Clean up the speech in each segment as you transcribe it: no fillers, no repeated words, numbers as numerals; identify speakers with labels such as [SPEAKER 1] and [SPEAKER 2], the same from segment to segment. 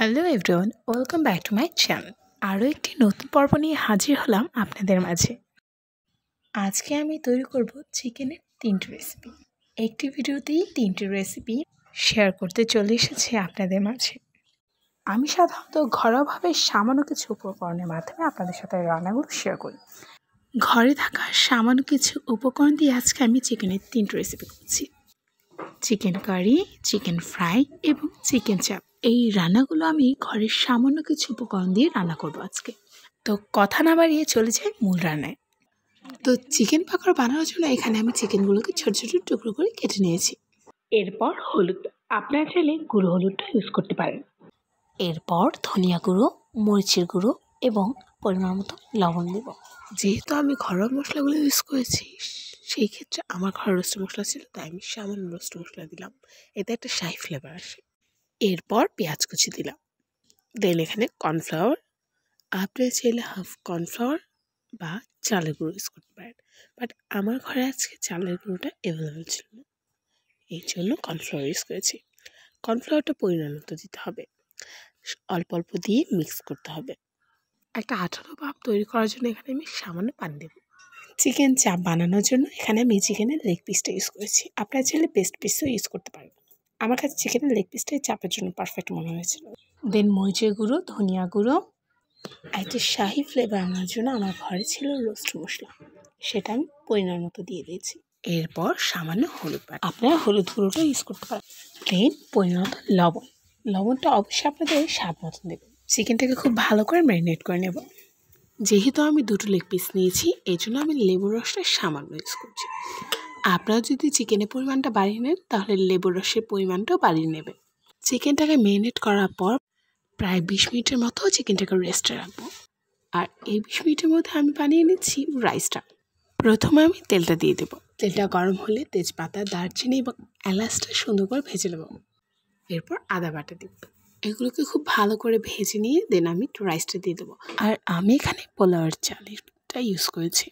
[SPEAKER 1] Hello everyone, welcome back to my channel. আরও একটি নতুন পর্ব নিয়ে হাজির হলাম আপনাদের মাঝে। আজকে আমি তৈরি করব চিকেনের 3টি রেসিপি। একটি ভিডিওতেই 3টি রেসিপি শেয়ার করতে চলে এসেছি আপনাদের মাঝে। আমি সাধারণত ঘরোয়াভাবে সামান্য কিছু উপকরণের মাধ্যমে আপনাদের সাথে রান্নাগুলো শেয়ার করি। ঘরে থাকা সামান্য কিছু উপকরণ দিয়ে আজকে আমি চিকেনের 3টি রেসিপি করছি। চিকেন কারি, চিকেন ফ্রাই এবং চিকেন চাপ। এই রান্নাগুলো আমি ঘরের সামান্য কিছু উপকরণ দিয়ে রান্না করব আজকে। তো কথা না বাড়িয়ে চলে যাই মূল রান্নায়। তো চিকেন পাকোড়া বানানোর জন্য এখানে আমি চিকেনগুলোকে ছোট ছোট টুকরো করে কেটে নিয়েছি। এরপর হলুদ, আপনারা চাইলে গুঁড়ো হলুদটা ইউজ করতে পারেন। এরপর ধনিয়া গুঁড়ো, মরিচের গুঁড়ো এবং পরিমাণ মতো লবণ দেব। যেহেতু আমি ঘরোয়া মশলাগুলো ইউজ করেছি, সেই ক্ষেত্রে আমার ঘরে রোস্ট মশলা ছিল, তাই আমি সামান্য রোস্ট মশলা দিলাম, এতে একটা শাহি ফ্লেভার আসে। এরপর পেঁয়াজ কুচি দিলাম। দেন এখানে কর্নফ্লাওয়ার, আপনারা চাইলে হাফ কর্নফ্লাওয়ার বা চালের গুঁড়ো ইউজ করতে পারেন, বাট আমার ঘরে আজকে চালের গুঁড়োটা অ্যাভেলেবেল ছিল না, এই জন্য কর্নফ্লাওয়ার ইউজ করেছি। কর্নফ্লাওয়ারটা পরিমাণ মতো দিতে হবে, অল্প অল্প দিয়ে মিক্স করতে হবে। একটা আঠালো ভাব তৈরি করার জন্য এখানে আমি সামান্য পানি দেব। চিকেন চাপ বানানোর জন্য এখানে আমি চিকেনের লেগ পিসটা ইউজ করেছি, আপনারা চাইলে বেস্ট পিসও ইউজ করতে পারেন। আমার কাছে চিকেনের লেগ পিসটাই চাপের জন্য পারফেক্ট মনে হয়েছিল। দেন মরিচের গুঁড়ো, ধনিয়া গুঁড়ো, একটা শাহি ফ্লেভার আনার জন্য আমার ঘরে ছিল রোস্ট মশলা, সেটা আমি পরিমাণ মতো দিয়ে দিয়েছি। এরপর সামান্য হলুদ পান, আপনারা হলুদ গুঁড়োটা ইউজ করতে পারেন। দেন পরিমাণ মতো লবণ, লবণটা অবশ্যই আপনাদের স্বাদ মতন দেবেন। চিকেনটাকে খুব ভালো করে ম্যারিনেট করে নেব। যেহেতু আমি দুটো লেগ পিস নিয়েছি, এই জন্য আমি লেবুর রসটা সামান্য ইউজ করছি। আপনারা যদি চিকেনের পরিমাণটা বাড়িয়ে নেন, তাহলে লেবুর রসের পরিমাণটাও বাড়িয়ে নেবেন। চিকেনটাকে ম্যারিনেট করার পর প্রায় 20 মিনিটের মতো চিকেনটাকে রেস্টে রাখবো। আর এই 20 মিনিটের মধ্যে আমি বানিয়ে নিচ্ছি রাইসটা। প্রথমে আমি তেলটা দিয়ে দেবো। তেলটা গরম হলে তেজপাতা, দারচিনি এবং এলাচটা সুন্দর করে ভেজে নেব। এরপর আদা বাটা দেব। এগুলোকে খুব ভালো করে ভেজে নিয়ে দেন আমি রাইসটা দিয়ে দেবো। আর আমি এখানে পোলাওয়ের চালটা ইউজ করেছি।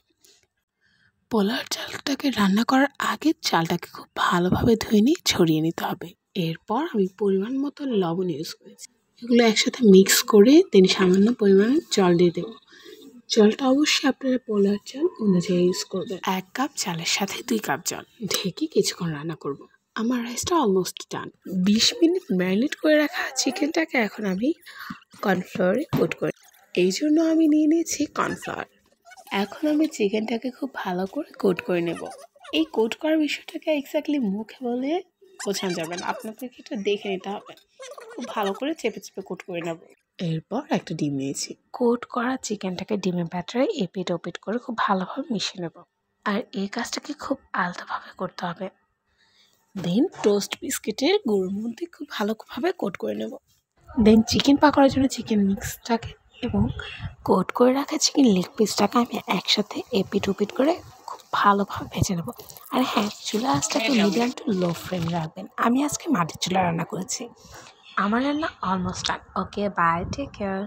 [SPEAKER 1] পোলাওয়ের চালটাকে রান্না করার আগে চালটাকে খুব ভালোভাবে ধুয়ে নিয়ে ছড়িয়ে নিতে হবে। এরপর আমি পরিমাণ মতো লবণ ইউজ করেছি। এগুলো একসাথে মিক্স করে দেন সামান্য পরিমাণে জল দিয়ে দেবো। জলটা অবশ্যই আপনারা পোলাওয়ের চাল অনুযায়ী ইউজ করবেন। 1 কাপ চালের সাথে 2 কাপ জল ঢেকে কিছুক্ষণ রান্না করব। আমার রাইসটা অলমোস্ট ডান। 20 মিনিট ম্যারিনেট করে রাখা চিকেনটাকে এখন আমি কর্নফ্লাওয়ারে কোট করি, এই জন্য আমি নিয়ে নিয়েছি কর্নফ্লাওয়ার। এখন আমি চিকেনটাকে খুব ভালো করে কোট করে নেব। এই কোট করার বিষয়টাকে এক্স্যাক্টলি মুখে বলে বোঝানো যাবে না, আপনাদেরকে এটা দেখে নিতে হবে। খুব ভালো করে চেপে চেপে কোট করে নেব। এরপর একটা ডিম নিয়েছি। কোট করা চিকেনটাকে ডিমের ব্যাটারে এপিট ওপিট করে খুব ভালোভাবে মিশিয়ে নেব। আর এই কাজটাকে খুব আলতোভাবে করতে হবে। দেন টোস্ট বিস্কিটের গুঁড়োর মধ্যে খুব ভালোভাবে কোট করে নেব। দেন চিকেন পাকোড়ার জন্য চিকেন মিক্সটাকে এবং কোট করে রাখা চিকেন লেগ পিসটাকে আমি একসাথে এপিট ওপিট করে খুব ভালোভাবে ভেজে নেব। আর হ্যাঁ, চুলা আঁচটাকে মিডিয়াম টু লো ফ্লেম রাখবেন। আমি আজকে মাটির চুলা রান্না করেছি। আমার রান্না almost done. Okay, bye, take care.